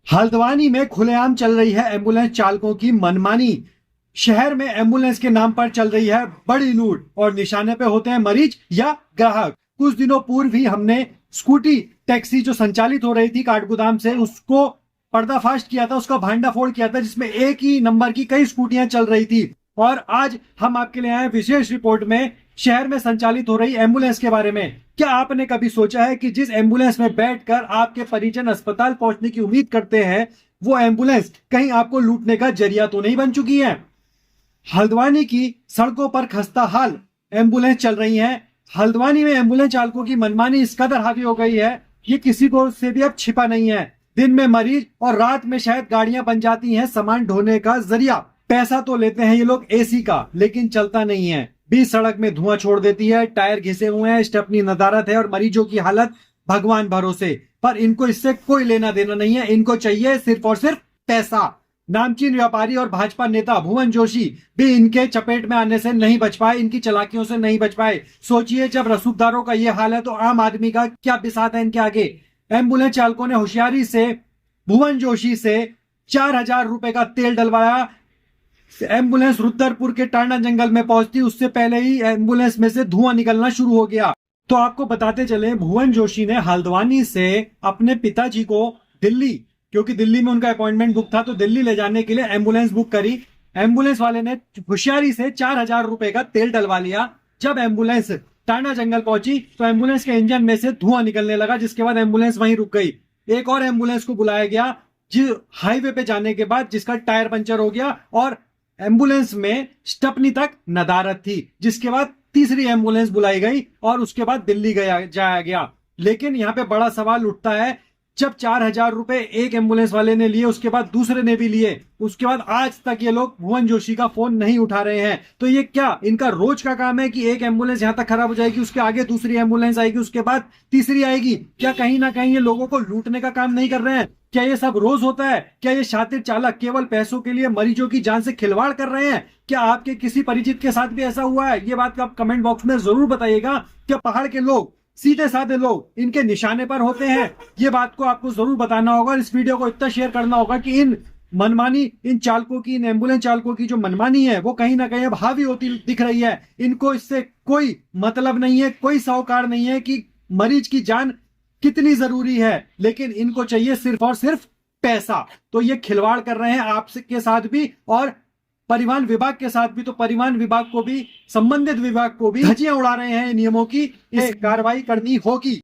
हल्द्वानी में खुलेआम चल रही है एम्बुलेंस चालकों की मनमानी। शहर में एम्बुलेंस के नाम पर चल रही है बड़ी लूट और निशाने पे होते हैं मरीज या ग्राहक। कुछ दिनों पूर्व ही हमने स्कूटी टैक्सी जो संचालित हो रही थी काठगोदाम से, उसको पर्दाफाश किया था, उसका भांडाफोड़ किया था, जिसमें एक ही नंबर की कई स्कूटियां चल रही थी। और आज हम आपके लिए आए विशेष रिपोर्ट में शहर में संचालित हो रही एम्बुलेंस के बारे में। क्या आपने कभी सोचा है कि जिस एम्बुलेंस में बैठकर आपके परिजन अस्पताल पहुंचने की उम्मीद करते हैं, वो एम्बुलेंस कहीं आपको लूटने का जरिया तो नहीं बन चुकी है? हल्द्वानी की सड़कों पर खस्ता हाल एम्बुलेंस चल रही हैं। हल्द्वानी में एम्बुलेंस चालकों की मनमानी इस कदर हावी हो गई है, ये किसी को से भी अब छिपा नहीं है। दिन में मरीज और रात में शायद गाड़ियां बन जाती हैं सामान ढोने का जरिया। पैसा तो लेते हैं ये लोग एसी का, लेकिन चलता नहीं है। बीच सड़क में धुआं छोड़ देती है, टायर घिसे हुए हैं, स्टेपनी नदारत है और मरीजों की हालत भगवान भरोसे। पर इनको इससे कोई लेना देना नहीं है, इनको चाहिए सिर्फ और सिर्फ पैसा। नामचीन व्यापारी और भाजपा नेता भुवन जोशी भी इनके चपेट में आने से नहीं बच पाए, इनकी चालाकियों से नहीं बच पाए। सोचिए, जब रसूखदारों का ये हाल है तो आम आदमी का क्या बिसात है इनके आगे। एम्बुलेंस चालकों ने होशियारी से भुवन जोशी से 4,000 रुपए का तेल डलवाया। एम्बुलेंस रुद्रपुर के टांडा जंगल में पहुंचती उससे पहले ही एम्बुलेंस में से धुआं निकलना शुरू हो गया। तो आपको बताते चले, भुवन जोशी ने हल्द्वानी से अपने पिताजी को दिल्ली, क्योंकि दिल्ली में उनका अपॉइंटमेंट बुक था, तो दिल्ली ले जाने के लिए एम्बुलेंस बुक करी। एम्बुलेंस वाले ने होशियारी से 4,000 रुपए का तेल डलवा लिया। जब एम्बुलेंस टांडा जंगल पहुंची तो एम्बुलेंस के इंजन में से धुआं निकलने लगा, जिसके बाद एम्बुलेंस वहीं रुक गई। एक और एम्बुलेंस को बुलाया गया जो हाईवे पे जाने के बाद जिसका टायर पंचर हो गया और एम्बुलेंस में स्टेपनी तक नदारत थी। जिसके बाद तीसरी एम्बुलेंस बुलाई गई और उसके बाद दिल्ली जाया गया। लेकिन यहाँ पे बड़ा सवाल उठता है, जब 4,000 रुपए एक एम्बुलेंस वाले ने लिए, उसके बाद दूसरे ने भी लिए, उसके बाद आज तक ये लोग भुवन जोशी का फोन नहीं उठा रहे हैं। तो ये क्या इनका रोज का काम है कि एक एम्बुलेंस यहां तक खराब हो जाएगी, उसके आगे दूसरी एम्बुलेंस आएगी, उसके बाद तीसरी आएगी? क्या कहीं ना कहीं ये लोगों को लूटने का काम नहीं कर रहे हैं? क्या ये सब रोज होता है? क्या ये शातिर चालक केवल पैसों के लिए मरीजों की जान से खिलवाड़ कर रहे हैं? क्या आपके किसी परिचित के साथ भी ऐसा हुआ है? ये बात आप कमेंट बॉक्स में जरूर बताइएगा। क्या पहाड़ के लोग, सीधे साधे लोग इनके निशाने पर होते हैं? ये बात को आपको जरूर बताना होगा और इस वीडियो को इतना शेयर करना होगा कि इन मनमानी, इन चालकों की, इन एम्बुलेंस चालकों की जो मनमानी है वो कहीं ना कहीं अब हावी होती दिख रही है। इनको इससे कोई मतलब नहीं है, कोई सरोकार नहीं है कि मरीज की जान कितनी जरूरी है, लेकिन इनको चाहिए सिर्फ और सिर्फ पैसा। तो ये खिलवाड़ कर रहे हैं आपसे के साथ भी और परिवहन विभाग के साथ भी। तो परिवहन विभाग को भी, संबंधित विभाग को भी धज्जियां उड़ा रहे हैं नियमों की। ये कार्रवाई करनी होगी।